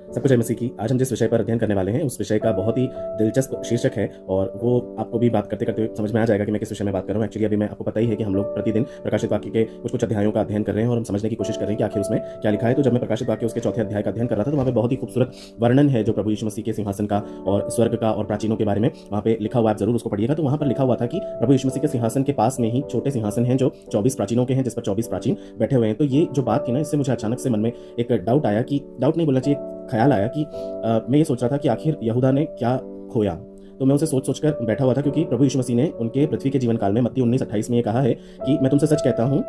सबको जय मसीह की। आज हम जिस विषय पर अध्ययन करने वाले हैं उस विषय का बहुत ही दिलचस्प शीर्षक है और वो आपको भी बात करते करते समझ में आ जाएगा कि मैं किस विषय में बात कर रहा हूँ। एक्चुअली अभी मैं आपको पता ही है कि हम लोग प्रतिदिन प्रकाशित वाक्य के कुछ कुछ अध्यायों का अध्ययन कर रहे हैं और हम समझने की कोशिश कर रहे हैं कि आखिर उसमें क्या लिखा है। तो जब मैं प्रकाशित वाक्य उसके चौथे अध्याय का अध्ययन कर रहा था तो वहाँ पे बहुत ही खूबसूरत वर्णन है जो प्रभु यीशु मसीह के सिंहासन का और स्वर्ग का और प्राचीनों के बारे में वहाँ पे लिखा हुआ। आप जरूर उसको पढ़िएगा। तो वहाँ पर लिखा हुआ था कि प्रभु यीशु मसीह के सिंहासन के पास में ही छोटे सिंहासन हैं जो 24 प्राचीनों के हैं, जिस पर 24 प्राचीन बैठे हुए हैं। तो ये जो बात थी ना, इससे मुझे अचानक से मन में एक डाउट आया, कि डाउट नहीं बोलना चाहिए, ख्याल आया कि मैं ये सोच रहा था कि आखिर यहूदा ने क्या खोया। तो मैं उसे सोच सोचकर बैठा हुआ था, क्योंकि प्रभु यीशु मसीह ने उनके पृथ्वी के जीवन काल में मत्ती 19:28 में ये कहा है कि मैं तुमसे सच कहता हूं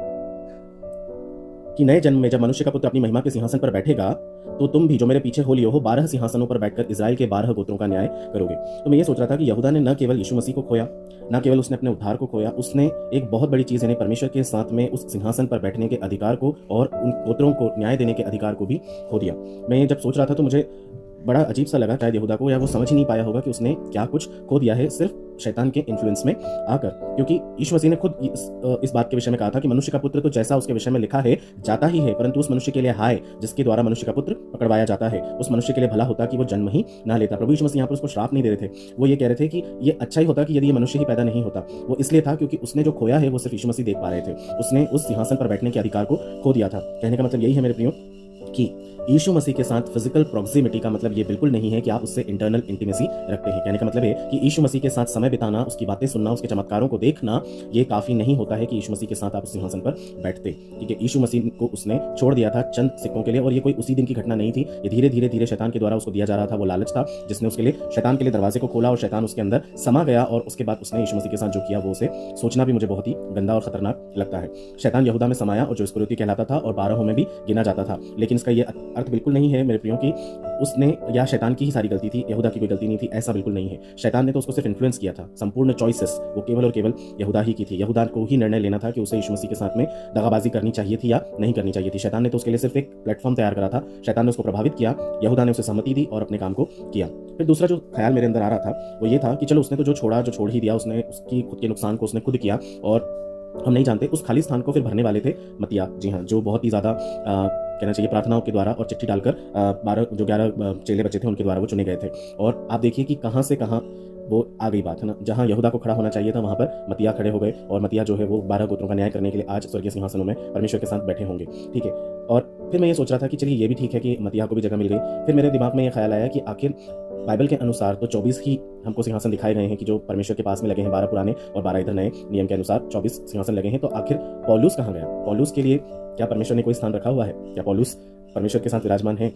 कि नए जन्म में जब मनुष्य का पुत्र अपनी महिमा के सिंहासन पर बैठेगा तो तुम भी जो मेरे पीछे हो लियो हो 12 सिंहासनों पर बैठकर इजराइल के 12 गोत्रों का न्याय करोगे। तो मैं ये सोच रहा था कि यहूदा ने न केवल यीशु मसीह को खोया, न केवल उसने अपने उद्धार को खोया, उसने एक बहुत बड़ी चीज यानी परमेश्वर के साथ में उस सिंहासन पर बैठने के अधिकार को और उन गोत्रों को न्याय देने के अधिकार को भी खो दिया। मैं जब सोच रहा था तो मुझे बड़ा अजीब सा लगा शायद यहूदा को, या वो समझ ही नहीं पाया होगा कि उसने क्या कुछ खो दिया है सिर्फ शैतान के इन्फ्लुएंस में आकर। क्योंकि यीशु मसीह ने खुद इस बात के विषय में कहा था कि मनुष्य का पुत्र तो जैसा उसके विषय में लिखा है जाता ही है, परंतु उस मनुष्य के लिए हाय जिसके द्वारा मनुष्य का पुत्र पकड़वाया जाता है। उस मनुष्य के लिए भला होता कि वो जन्म ही ना लेता। प्रभु यीशु मसीह यहाँ पर उसको श्राप नहीं दे रहे थे, वो ये कह रहे थे कि ये अच्छा ही होता कि यदि ये मनुष्य ही पैदा नहीं होता। वो इसलिए था क्योंकि उसने जो खोया है वो सिर्फ यीशु मसीह देख पा रहे थे। उसने उस सिंहासन पर बैठने के अधिकार को खो दिया था। कहने का मतलब यही है मेरे प्रियो कि यीशु मसीह के साथ फिजिकल प्रॉक्सिमिटी का मतलब ये बिल्कुल नहीं है कि आप उससे इंटरनल इंटीमेसी रखते हैं। कहने का मतलब है कि यीशु मसीह के साथ समय बिताना, उसकी बातें सुनना, उसके चमत्कारों को देखना, ये काफी नहीं होता है कि यीशु मसीह के साथ आप उस सिंहासन पर बैठते। ठीक है, यीशु मसीह को उसने छोड़ दिया था चंद सिक्कों के लिए, और ये कोई उसी दिन की घटना नहीं थी। ये धीरे धीरे धीरे शैतान के द्वारा उसको दिया जा रहा था। वो लालच था जिसने उसके लिए शैतान के लिए दरवाजे को खोला और शैतान उसके अंदर समा गया, और उसके बाद उसने यीशु मसीह के साथ जो किया वो उसे सोचना भी मुझे बहुत ही गंदा और खतरनाक लगता है। शैतान यहूदा में समाया और जो इस्करियोती कहलाता था और 12 में भी गिना जाता था। लेकिन इसका ये अर्थ बिल्कुल नहीं है मेरे प्रियो कि उसने या शैतान की ही सारी गलती थी, यहूदा की कोई गलती नहीं थी। ऐसा बिल्कुल नहीं है। शैतान ने तो उसको सिर्फ इन्फ्लुएंस किया था। संपूर्ण चॉइसेस वो केवल और केवल यहूदा ही की थी। यहूदा को ही निर्णय लेना था कि उसे यीशु मसीह के साथ में दगाबाजी करनी चाहिए थी या नहीं करनी चाहिए थी। शैतान ने तो उसके लिए सिर्फ एक प्लेटफॉर्म तैयार करा था। शैतान ने उसको प्रभावित किया, यहूदा ने उसे सहमति दी और अपने काम को किया। फिर दूसरा जो ख्याल मेरे अंदर आ रहा था वो ये था कि चलो उसने तो जो छोड़ ही दिया, उसने उसकी खुद के नुकसान को उसने खुद किया, और हम नहीं जानते उस खाली स्थान को फिर भरने वाले थे मत्तिया। जी हाँ, जो बहुत ही ज्यादा कहना चाहिए प्रार्थनाओं के द्वारा और चिट्ठी डालकर 11 चेले बचे थे उनके द्वारा वो चुने गए थे। और आप देखिए कि कहां से कहां वो आ गई बात है ना। जहां यहूदा को खड़ा होना चाहिए था वहां पर मत्तिया खड़े हो गए, और मत्तिया जो है वो 12 गोत्रों का न्याय करने के लिए आज स्वर्गीय सिंहासनों में परमेश्वर के साथ बैठे होंगे। ठीक है, और फिर मैं ये सोच रहा था कि चलिए ये भी ठीक है कि मत्तिया को भी जगह मिल गई। फिर मेरे दिमाग में ये ख्याल आया कि आखिर बाइबल के अनुसार तो 24 ही हमको सिंहासन दिखाए गए हैं कि जो परमेश्वर के पास में लगे हैं, 12 पुराने और 12 इधर नए नियम के अनुसार 24 सिंहासन लगे हैं। तो आखिर पौलुस कहाँ गया? पौलुस के लिए क्या परमेश्वर ने कोई स्थान रखा हुआ है? क्या पौलुस परमेश्वर के साथ विराजमान है?